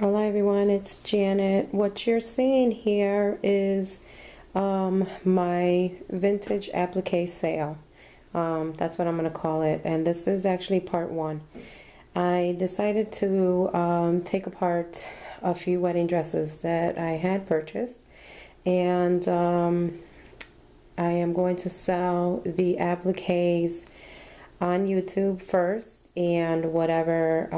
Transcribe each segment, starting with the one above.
Hello everyone, it's Janet. What you're seeing here is my vintage applique sale. That's what I'm going to call it, and this is actually part one. I decided to take apart a few wedding dresses that I had purchased, and I am going to sell the appliques on YouTube first, and whatever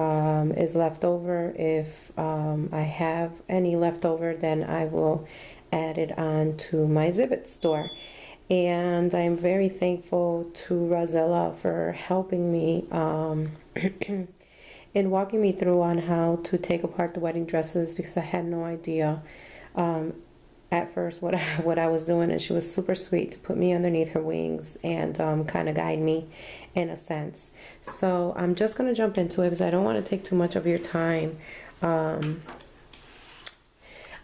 is left over, if I have any left over, then I will add it on to my exhibit store. And I'm very thankful to Rosella for helping me in walking me through on how to take apart the wedding dresses, because I had no idea at first what I was doing, and she was super sweet to put me underneath her wings and kind of guide me in a sense. So I'm just going to jump into it because I don't want to take too much of your time. I'm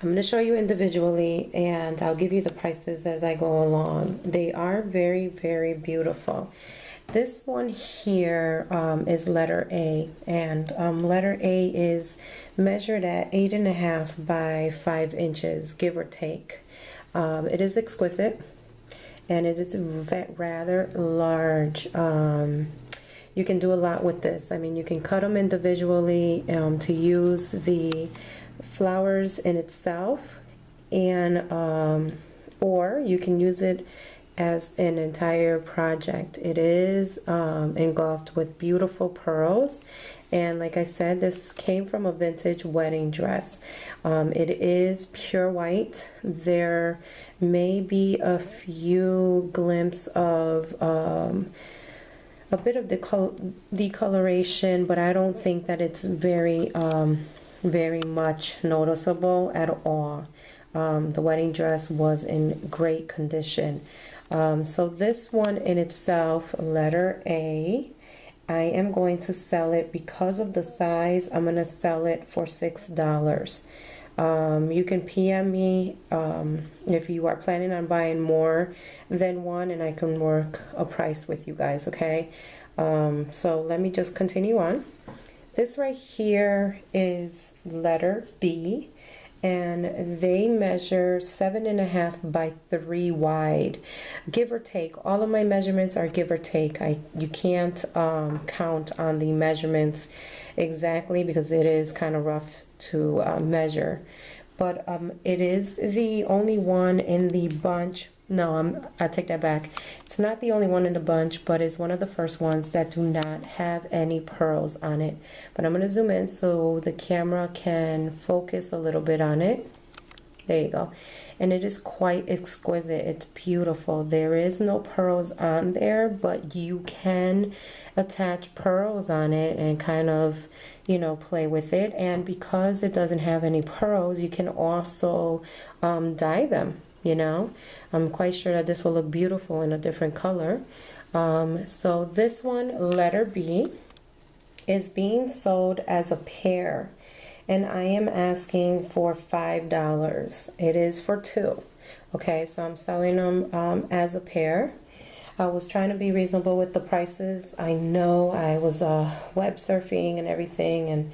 going to show you individually, and I'll give you the prices as I go along. They are very, very beautiful. This one here is letter A, and letter A is measured at 8.5 by 5 inches, give or take. It is exquisite, and it is rather large. You can do a lot with this. I mean, you can cut them individually to use the flowers in itself, and or you can use it as an entire project. It is engulfed with beautiful pearls, and like I said, this came from a vintage wedding dress. It is pure white. There may be a few glimpses of a bit of decoloration, but I don't think that it's very much noticeable at all. The wedding dress was in great condition. So this one in itself, letter A, I am going to sell it because of the size. I'm going to sell it for $6. You can PM me if you are planning on buying more than one, and I can work a price with you guys, okay? So let me just continue on. This right here is letter B, and they measure 7.5 by 3 wide, give or take. All of my measurements are give or take. You can't count on the measurements exactly because it is kind of rough to measure, but it is the only one in the bunch. No, I take that back. It's not the only one in the bunch, but it's one of the first ones that do not have any pearls on it. But I'm going to zoom in so the camera can focus a little bit on it. There you go. And it is quite exquisite. It's beautiful. There is no pearls on there, but you can attach pearls on it and kind of, you know, play with it. And because it doesn't have any pearls, you can also dye them. You know, I'm quite sure that this will look beautiful in a different color. So this one, letter B, is being sold as a pair, and I am asking for $5. It is for 2. Okay, so I'm selling them as a pair. I was trying to be reasonable with the prices. I know I was web surfing and everything, and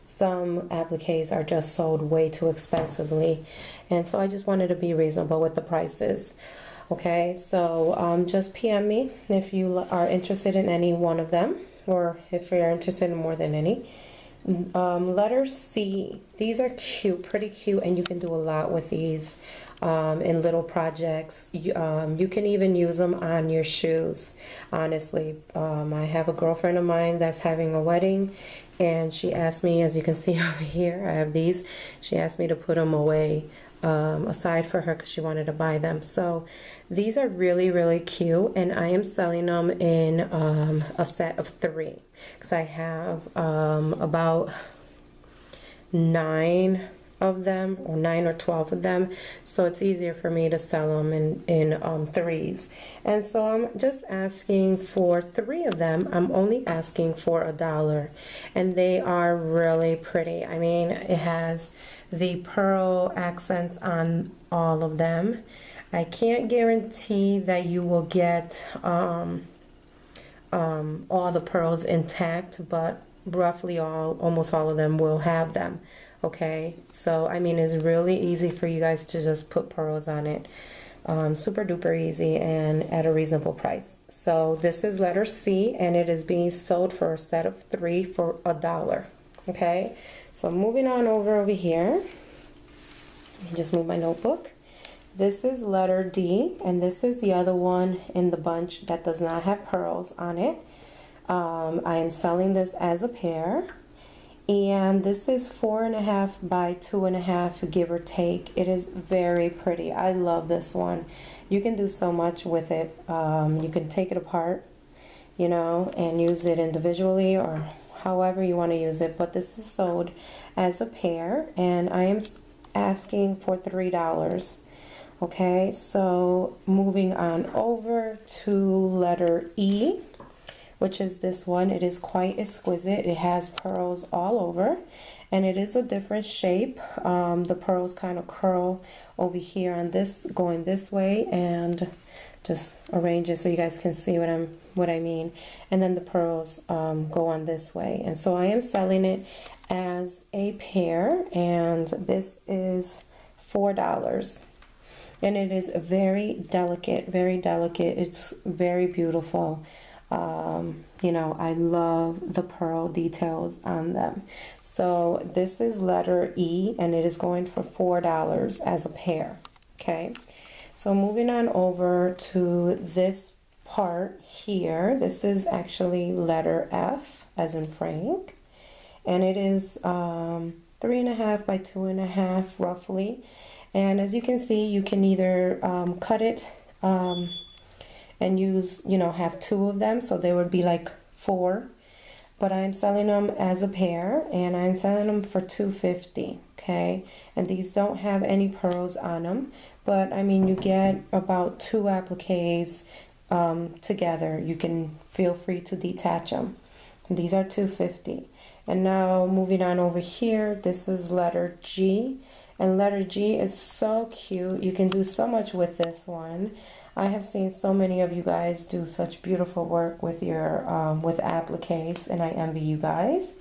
some appliques are just sold way too expensively, and so I just wanted to be reasonable with the prices. Okay, so just PM me if you are interested in any one of them, or if you're interested in more than any. Letter C, these are cute, pretty cute, and you can do a lot with these in little projects. You can even use them on your shoes, honestly. I have a girlfriend of mine that's having a wedding, and she asked me, as you can see over here, I have these. She asked me to put them away aside for her because she wanted to buy them. So these are really, really cute, and I am selling them in a set of 3 because I have about 9 of them, or 9 or 12 of them, so it's easier for me to sell them in 3s. And so I'm just asking for 3 of them. I'm only asking for $1, and they are really pretty. I mean, it has the pearl accents on all of them. I can't guarantee that you will get all the pearls intact, but roughly almost all of them will have them. Okay, so I mean, it's really easy for you guys to just put pearls on it. Super duper easy and at a reasonable price. So this is letter C, and it is being sold for a set of 3 for $1. Okay, so moving on over here. Let me just move my notebook. This is letter D, and this is the other one in the bunch that does not have pearls on it. I am selling this as a pair, and this is 4.5 by 2.5, give or take. It is very pretty. I love this one. You can do so much with it. You can take it apart, you know, and use it individually or however you want to use it, but this is sold as a pair, and I am asking for $3. Okay, so moving on over to letter E, which is this one. It is quite exquisite. It has pearls all over, and it is a different shape. The pearls kind of curl over here on this, going this way, and just arrange it so you guys can see what I mean. And then the pearls go on this way, and so I am selling it as a pair, and this is $4. And it is very delicate, very delicate. It's very beautiful. You know, I love the pearl details on them. So this is letter E, and it is going for $4 as a pair. Okay, so moving on over to this part here. This is actually letter F, as in Frank, and it is 3.5 by 2.5 roughly. And as you can see, you can either cut it and use, you know, have 2 of them, so there would be like 4. But I'm selling them as a pair, and I'm selling them for $2.50. Okay, and these don't have any pearls on them, but I mean, you get about 2 appliques together. You can feel free to detach them. These are $2.50. And now moving on over here, this is letter G. And letter G is so cute. You can do so much with this one. I have seen so many of you guys do such beautiful work with your with appliques, and I envy you guys.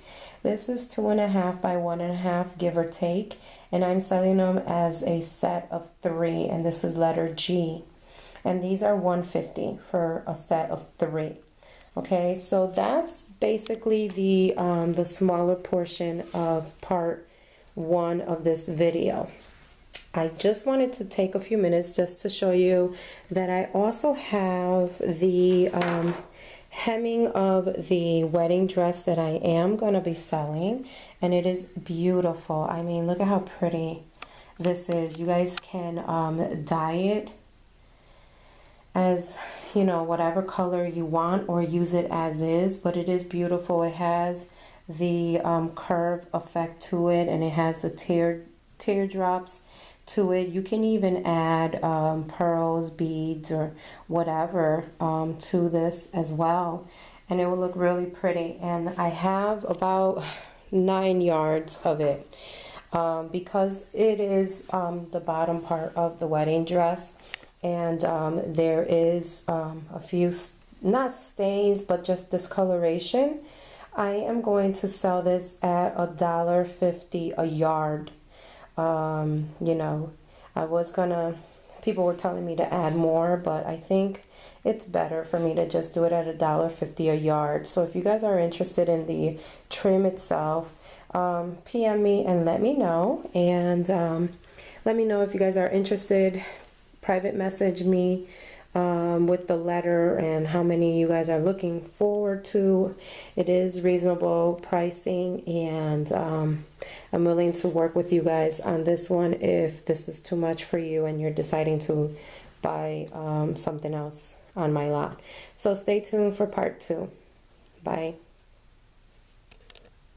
This is 2.5 by 1.5, give or take, and I'm selling them as a set of 3, and this is letter G. And these are $1.50 for a set of 3. Okay, so that's basically the smaller portion of part 1 of this video. I just wanted to take a few minutes just to show you that I also have the hemming of the wedding dress that I am going to be selling, and it is beautiful. I mean, look at how pretty this is. You guys can dye it as, you know, whatever color you want, or use it as is, but it is beautiful. It has the curve effect to it, and it has the teardrops to it. You can even add pearls, beads, or whatever to this as well, and it will look really pretty. And I have about 9 yards of it because it is the bottom part of the wedding dress, and there is a few, not stains, but just discoloration. I am going to sell this at $1.50 a yard. You know, I was gonna, people were telling me to add more, but I think it's better for me to just do it at $1.50 a yard. So if you guys are interested in the trim itself, PM me and let me know. And let me know if you guys are interested. Private message me with the letter and how many you guys are looking forward to. It is reasonable pricing, and I'm willing to work with you guys on this one if this is too much for you and you're deciding to buy something else on my lot. So stay tuned for part 2. Bye.